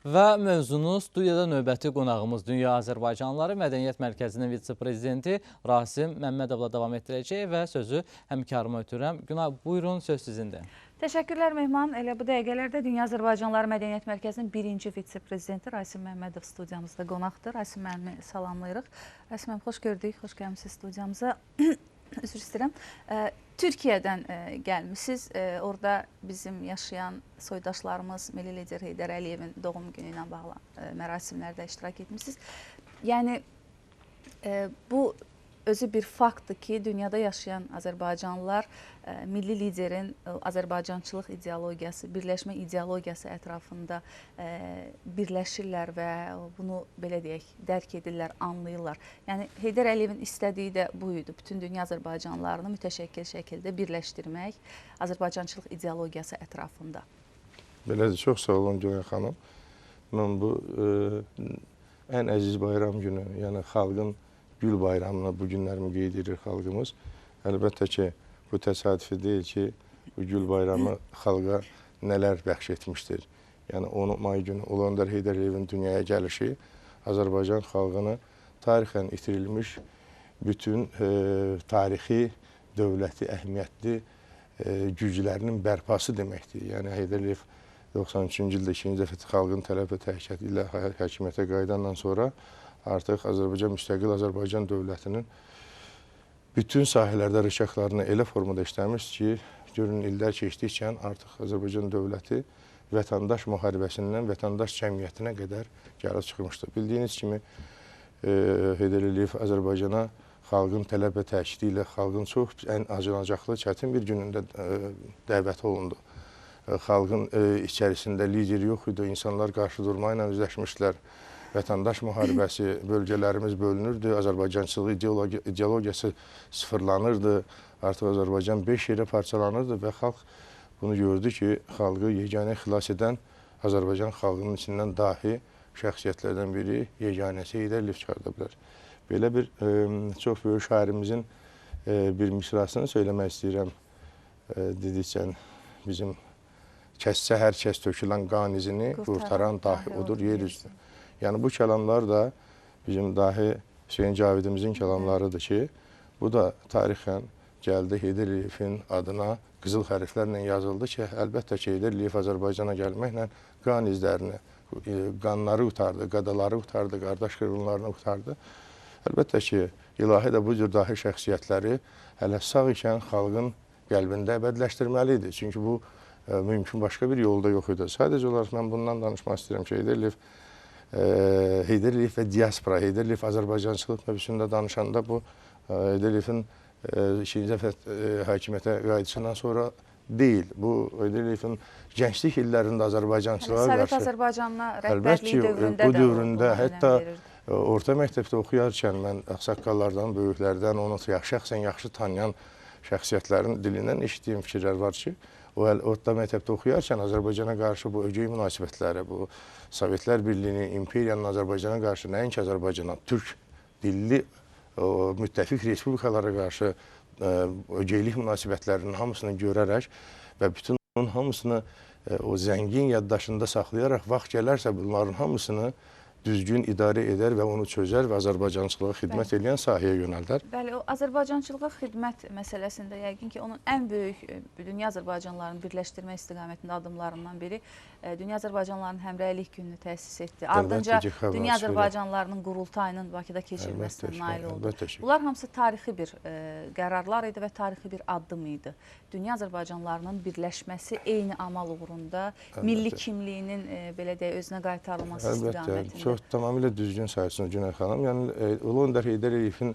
Və mövzunu studiyada növbəti qonağımız Dünya Azərbaycanlıları Mədəniyyət Mərkəzinin vitse-prezidenti Rasim Məmmədovla davam etdirəcək və sözü həmkarıma ötürürəm. Günay, buyurun, söz sizindir. Təşəkkürlər Mehman. Elə bu dəqiqələrdə Dünya Azərbaycanlıları Mədəniyyət Mərkəzinin birinci vitse-prezidenti Rasim Məmmədov studiyamızda qonaqdır. Rasim müəllimi salamlayırıq. Rasim müəllim, xoş gördük, xoş gəlmişsiniz studiyamıza. Üzr istəyirəm. Türkiyədən gəlmişsiniz. Orada bizim yaşayan soydaşlarımız Milli Lider Heydər Əliyevin doğum günü ilə bağlı mərasimlərdə iştirak etmişsiniz. Yəni, bu özü bir faktdır ki, dünyada yaşayan Azərbaycanlılar milli liderin Azərbaycançılıq ideologiyası, birləşmə ideologiyası ətrafında birləşirlər və bunu, belə deyək, dərk edirlər, anlayırlar. Yəni, Heydər Əliyevin istədiyi də bu idi. Bütün dünya Azərbaycanlılarını mütəşəkkil şəkildə birləşdirmək Azərbaycançılıq ideologiyası ətrafında. Belədir, çox sağ olun Günay xanım. Mən bu ən əziz bayram günü, yəni xalqın Gül bayramına bu günlərimi qeyd edir xalqımız. Əlbəttə ki, bu təsadüfi deyil ki, bu Gül bayramı xalqa nələr bəxş etmişdir. Yəni 10 may günü Ulu Öndər Heydər Əliyevin dünyaya gəlişi Azərbaycan xalqını tarixən itirilmiş bütün tarixi, dövləti, əhəmiyyətli güclərinin bərpası deməkdir. Yəni Heydər Əliyev 93-cü ildə ikinci dəfə xalqın tələb və təhkilatı ilə hakimiyyətə qayıdandan sonra artıq Azərbaycan müstəqil Azərbaycan dövlətinin bütün sahələrdə rıçaqlarını elə formada işləmiş ki, görün illər keçdikcə artıq Azərbaycan dövləti vətəndaş müharibəsindən vətəndaş cəmiyyətinə qədər gəlib çıxmışdır. Bildiyiniz kimi Heydər Əliyev Azərbaycana xalqın tələb və təkidi ilə xalqın çox ən acınacaqlı, çətin bir günündə dəvət olundu. Xalqın içərisində lider yox idi, insanlar qarşı durma ilə üzləşmişlər. Vətəndaş müharibəsi, bölgələrimiz bölünürdü, Azərbaycançılıq ideologiyası sıfırlanırdı, artıq Azərbaycan 5 yerə parçalanırdı və xalq bunu gördü ki, xalqı yeganə xilas edən Azərbaycan xalqının içindən dahi şəxsiyyətlərdən biri yeganəsi Heydər Əliyev çıxarda bilər. Belə bir çox böyük şairimizin bir misrasını söyləmək istəyirəm. Dedikcə bizim kəssə hər kəs tökülən qan izini qurtaran dahi odur yer üzünü. Yəni bu kəlamlar da bizim dahi Hüseyin Cavidimizin kəlamlarıdır ki, bu da tarixən gəldi Heydər Əliyevin adına qızıl hərflərlə yazıldı ki, əlbəttə ki, Heydər Əliyev Azərbaycana gəlməklə qan izlərini, qanları utardı, qadaları utardı, qardaş qırğınlarını utardı. Əlbəttə ki, ilahi də bu cür dahi şəxsiyyətləri hələ sağ ikən xalqın qəlbində əbədləşdirməli idi. Çünki bu mümkün başqa bir yolda yox idi. Sadəcə olaraq mən bundan danışmaq istəyirəm ki, Heydər Əliyev və diaspora, Heydər Əliyev Azərbaycançılıq mövzusunda danışanda bu Heydər Əliyevin ikinci dəfə hakimiyyətə qayıdışından sonra deyil. Bu Heydər Əliyevin gənclik illərində Azərbaycançılığa qarşı Sovet Azərbaycanına rəhbərliyi dövründə bu dövründə hətta orta məktəbdə oxuyarkən mən ağsaqqallardan, böyüklərdən, onu şəxsən yaxşı tanıyan şəxsiyyətlərin dilindən eşitdiyim fikirlər var ki, orta məktəbdə oxuyarkən Azərbaycana qarşı bu ögey münasibətləri, bu Sovetlər Birliyinin, imperiyanın Azərbaycana qarşı nəinki Azərbaycana, türk dilli müttəfiq respublikalara qarşı ögeylik münasibətlərinin hamısını görərək və bütün onun hamısını o zəngin yaddaşında saxlayaraq vaxt gələrsə bunların hamısını düzgün idarə edər və onu çözər və Azərbaycançılığa xidmət edən sahəyə yönəldər. Bəli, o Azərbaycançılığa xidmət məsələsində yəqin ki, onun ən böyük dünya Azərbaycanlılarını birləşdirmək istiqamətində adımlarından biri Dünya Azərbaycanlılarının Həmrəylik gününü təsis etdi. Ardınca Dünya Azərbaycanlılarının qurultayının Bakıda keçirilməsinə nail oldu. Bunlar hamısı tarixi bir qərarlar idi və tarixi bir addım idi. Dünya Azərbaycanlılarının birləşməsi eyni amal uğrunda milli kimliyinin belə deyək özünə qaytarılması istiqamətində. Çox tamamilə düzgün sayısınız Günay xanım. Yəni Ulu Öndər Heydər Əliyevin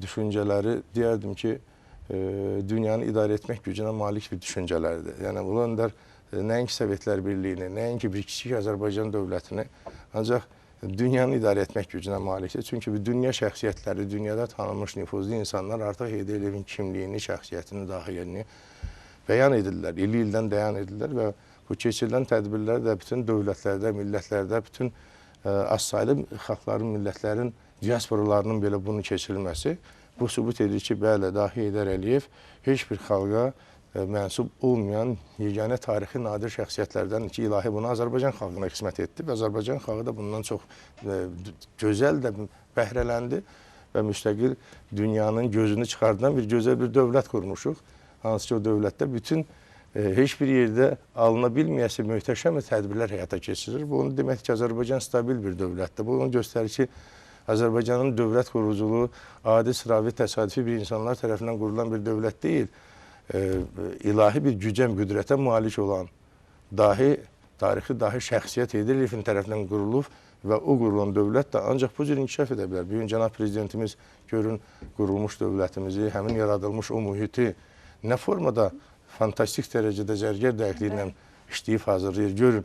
düşüncələri deyərdim ki, dünyanı idarə etmək gücünə malik bir düşüncələrdir. Yəni Ulu Öndər nəinki Sovetlər Birliyini, nəinki bir kiçik Azərbaycan dövlətini, ancaq dünyanı idarə etmək gücünə malikdir. Çünki bu dünya şəxsiyyətləri, dünyada tanınmış nüfuzlu insanlar artıq Heydər Əliyevin kimliyini, şəxsiyyətini, daxiliyini bəyan edirlər, il-ildən bəyan edirlər və bu keçirilən tədbirlər də bütün dövlətlərdə, millətlərdə, bütün az saylı xalqların, millətlərin, diasporalarının belə bunu keçirilməsi bu sübut edir ki, bəli, dahi Heydər Əliyev heç bir xalqa mənsub olmayan yeganə tarixi nadir şəxsiyyətlərdən ki, ilahi bunu Azərbaycan xalqına qismət etdi və Azərbaycan xalqı da bundan çox gözəl də bəhrələndi və müstəqil dünyanın gözünü çıxardan bir gözəl bir dövlət qurmuşuq. Hansı ki, o dövlətdə bütün heç bir yerdə alına bilməyəsi möhtəşəm tədbirlər həyata keçirir. Bu, onu demək ki, Azərbaycan stabil bir dövlətdir. Bu, onu göstərir ki, Azərbaycanın dövlət quruculuğu adi, sıravi, təsadüfi bir insanlar tərəfindən qurulan bir dövlət deyil. İlahi bir gücə, qüdrətə malik olan tarixi dahi şəxsiyyət Heydər Əliyevin tərəfindən qurulub və o qurulan dövlət də ancaq bu cür inkişaf edə bilər. Bugün cənab prezidentimiz görün qurulmuş dövlətimizi, həmin yaradılmış o mühiti nə formada fantastik dərəcədə zərgər dəqiqliyi ilə işləyib hazırlayır. Görün,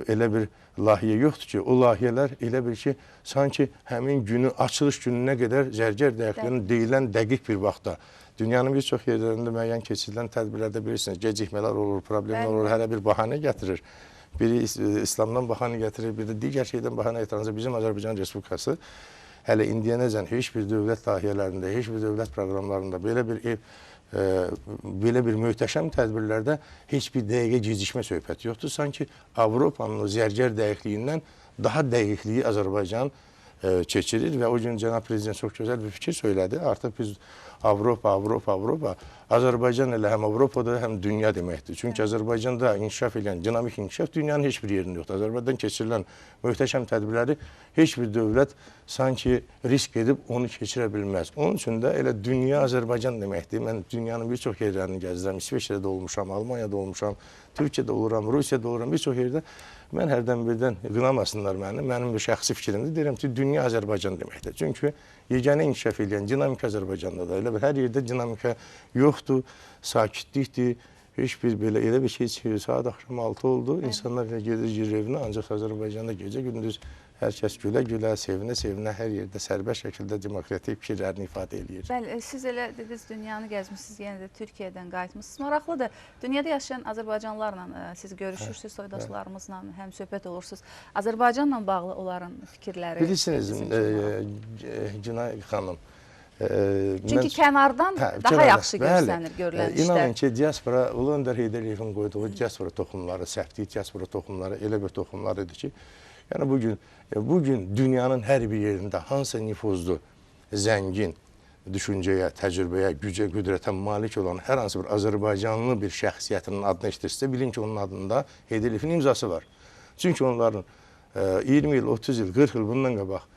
elə bir layihə yoxdur ki, o layihələr elə bir ki, sanki həmin günü, açılış gününə qədər zərgər dəqiqliyinin deyilən dəqiq bir vaxtda. Dünyanın bir çox yerlərində müəyyən keçirilən tədbirlərdə bilirsiniz, gecikmələr olur, problemlər olur, hələ bir bahanə gətirir. Biri İslamdan bahanə gətirir, bir də digər şeydən bahanə gətirir. Bizim Azərbaycan Respublikası hələ indiyənəcən heç bir dövlət layihələrində, heç bir dövlət proqramlarında belə bir möhtəşəm tədbirlərdə heç bir dəqiqə gecikmə söhbəti yoxdur. Sanki Avropanın o zərgər dəqiqliyindən daha dəqiqliyi Azərbaycan keçirir və o gün cənab prezident çox gözəl bir fikir söylədi. Artıq biz Avropa. Azərbaycan elə həm Avropada, həm dünya deməkdir. Çünki Azərbaycanda inkişaf edən dinamik inkişaf dünyanın heç bir yerində yoxdur. Azərbaycandan keçirilən möhtəşəm tədbirləri heç bir dövlət sanki risk edib onu keçirə bilməz. Onun üçün də elə dünya Azərbaycan deməkdir. Mən dünyanın bir çox yerlərini gəzdirəm. İsveçrədə olmuşam, Almaniyada olmuşam, Türkiyədə oluram, Rusiyada oluram, bir çox yerdə. Mən hərdən birdən qınamasınlar məni. Mənim bir şəxsi fikrimdir. Deyirəm ki, dünya Azərbaycan deməkdir. Çünki yeganə inkişaf edən dinamika Azərbaycanda da. Elə bir hər yerdə dinamika yoxdur, sakitlikdir. Heç bir belə elə bir şey çıxır. Saat axşam 6 oldu. İnsanlar gedir evinə, ancaq Azərbaycanda gecə gündüz hər kəs gülə-gülə, sevinə-sevinə hər yerdə sərbəst şəkildə demokratik fikirlərini ifadə edir. Bəli, siz elə dediniz, dünyanı gəzmişsiniz, yenə də Türkiyədən qayıtmışsınız. Maraqlıdır, dünyada yaşayan Azərbaycanlılarla siz görüşürsünüz, soydaşlarımızla həm söhbət olursunuz. Azərbaycanla bağlı onların fikirləri. Bilirsiniz, Günay xanım, çünki kənardan daha yaxşı görsənir, görülən işlər. İnanın ki, diaspora, Ulu Öndər Heydər Əliyevin qoyduğu diaspora toxumları, səflik diaspora toxumları elə bir toxumlar idi ki, yəni bugün dünyanın hər bir yerində hansısa nüfuzlu, zəngin düşüncəyə, təcrübəyə, gücə, qüdrətə malik olan hər hansı bir Azərbaycanlı bir şəxsiyyətinin adını eşidirsə, bilin ki, onun adında Heydər Əliyevin imzası var. Çünki onların 20 il, 30 il, 40 il bundan qabaq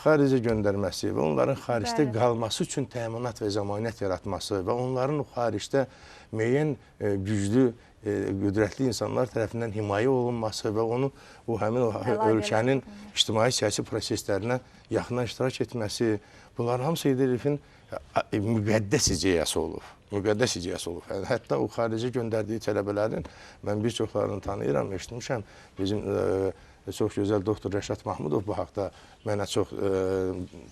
xaricə göndərməsi və onların xaricdə qalması üçün təminat və zəmanət yaratması və onların o xaricdə müəyyən güclü, qüdrətli insanlar tərəfindən himayə olunması və onu həmin ölkənin ictimai-siyasi proseslərinə yaxından iştirak etməsi, bunların hamısı Heydər Əliyevin müqəddəs ideyası olub. Müqəddəs ideyası olub. Hətta o xaricə göndərdiyi tələbələrin, mən bir çoxlarını tanıyıram, eşitmişəm. Bizim çox gözəl doktor Rəşad Mahmudov bu haqda mənə çox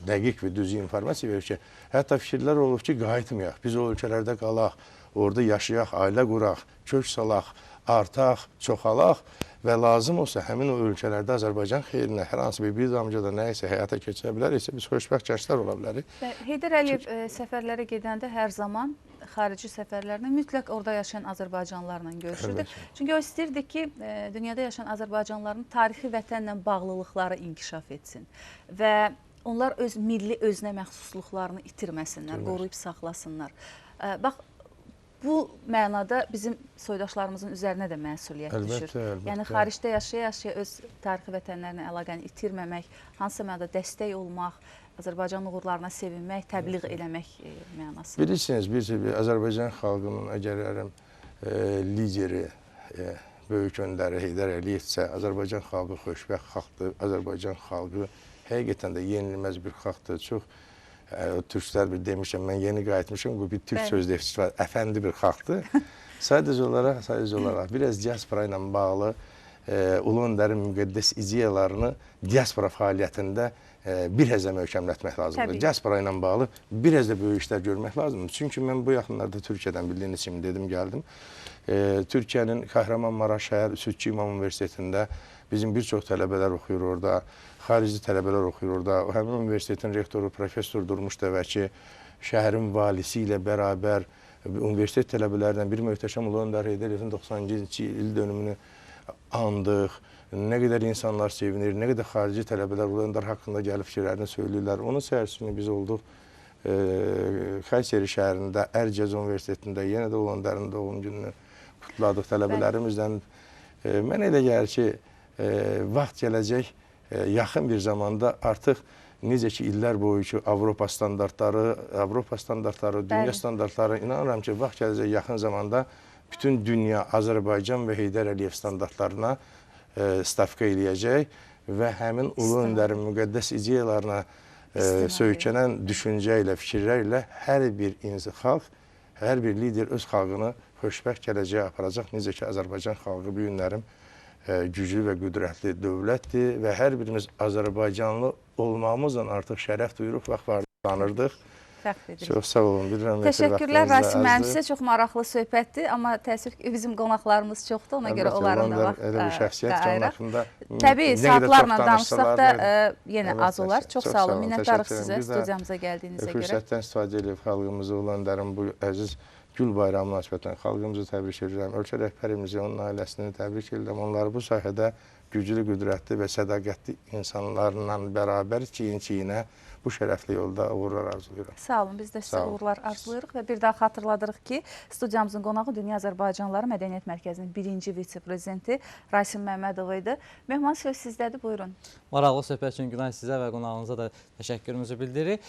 dəqiq və düz informasiya verir ki, hətta fikirlər olub ki, qayıtmayaq, biz o ölkələrdə qalaq, orada yaşayaq, ailə quraq, kök salaq, artaq, çoxalaq və lazım olsa həmin o ölkələrdə Azərbaycan xeyrinə hər hansı bir damcada nəyisə həyata keçirə biləriksə, biz xoşbəxt gənclər ola bilərik. Heydər Əliyev səfərlərə gedəndə hər zaman xarici səfərlərlə mütləq orada yaşayan Azərbaycanlılarla görüşürdü. Çünki o istəyirdi ki, dünyada yaşayan Azərbaycanlıların tarixi vətənlə bağlılıqları inkişaf etsin və onlar öz milli özünə məxsusluqlarını itirməsinlər, qoruyub saxlasınlar. Bax, bu mənada bizim soydaşlarımızın üzərinə də məsuliyyət düşür. Yəni, xaricdə yaşaya-yaşaya öz tarixi vətənlərinə əlaqəni itirməmək, hansısa mənada dəstək olmaq, Azərbaycan uğurlarına sevinmək, təbliğ eləmək mənası. Bilirsiniz, biz Azərbaycan xalqının əgər lideri, böyük öndəri Heydər Əliyevsə, Azərbaycan xalqı xoşbəxt xalqdır, Azərbaycan xalqı həqiqətən də yenilməz bir xalqdır. Çox türklər bir demişəm, mən yeni qayıtmışam, bu bir türk söz defisi var, əfəndi bir xalqdır. Sadəcə olaraq biraz diaspora ilə bağlı Ulu Öndərin müqəddəs ideyalarını diaspora fəaliyyətində bir həzə möhkəmlətmək lazımdır. Diaspora ilə bağlı bir həzə böyük işlər görmək lazımdır. Çünki mən bu yaxınlarda Türkiyədən bildiyiniz kimi dedim, gəldim. Türkiyənin Kahramanmaraş şəhər Südçü İmam Universitetində bizim bir çox tələbələr oxuyur orada, xarici tələbələr oxuyur orada. Həmin universitetin rektoru, professor Durmuş Dəvəki şəhərin valisi ilə bərabər universitet tələbələrindən bir möhtəşəm Ulu Öndər Heydər Əliyevin 90-cı il dönümünü andıq. Nə qədər insanlar sevinir, nə qədər xarici tələbələr Ulu Öndər haqqında gəlib fikirlərini söyləyirlər. Onun səhərsini biz olduq Xayseri şəhərində, Ərcəz Universitetində yenə də Ulu Öndərin doğum gününü kutladıq tələbələrimizdən. Mən elə gəlir ki, vaxt gələcək, yaxın bir zamanda artıq necə ki, illər boyu ki, Avropa standartları, dünya standartları, inanıram ki, vaxt gələcək yaxın zamanda bütün dünya Azərbaycan və Heydər Əliyev standartlarına stavka eləyəcək və həmin Ulu Öndərin müqəddəs ideyalarına söykənən düşüncə ilə, fikirlərlə hər bir xalq, hər bir lider öz xalqını xoşbəxt gələcəyə aparacaq. Necə ki, Azərbaycan xalqı bu günlərim güclü və qüdrətli dövlətdir və hər birimiz Azərbaycanlı olmamızla artıq şərəf duyuruq, vaxt vardı, tanırdıq. Çox sağ olun, bilirəm. Təşəkkürlər Rasim müəllim, sizə çox maraqlı söhbətdir, amma təəssüf ki, bizim qonaqlarımız çoxdur, ona görə onların da vaxt ayıraq. Təbii, saatlarla danışsaq da yenə az olar. Çox sağ olun, minnətdarıq sizə studiyamıza gəldiyinizə görə. Fürsətdən istifadə edib xalqımızı Ulu Öndərin bu əziz Gül bayramı münasibətən xalqımızı təbrik edirəm. Ölkə rəhbərimizi, onun ailəsini təbrik edirəm. Onları bu sahədə güclü, qüdrətli və sədaqətli insanlarla bərabər çiyin-çiyinə bu şərəfli yolda uğurlar arzulayıram. Sağ olun, biz də sizə uğurlar arzulayırıq və bir daha xatırladırıq ki, studiyamızın qonağı Dünya Azərbaycanlıları Mədəniyyət Mərkəzinin 1-ci vitse-prezidenti Rasim Məmmədov idi. Mehman, söz sizdədir, buyurun. Maraqlı söhbət üçün Günay sizə və qonağınıza da təşəkkürümüzü bildiririk.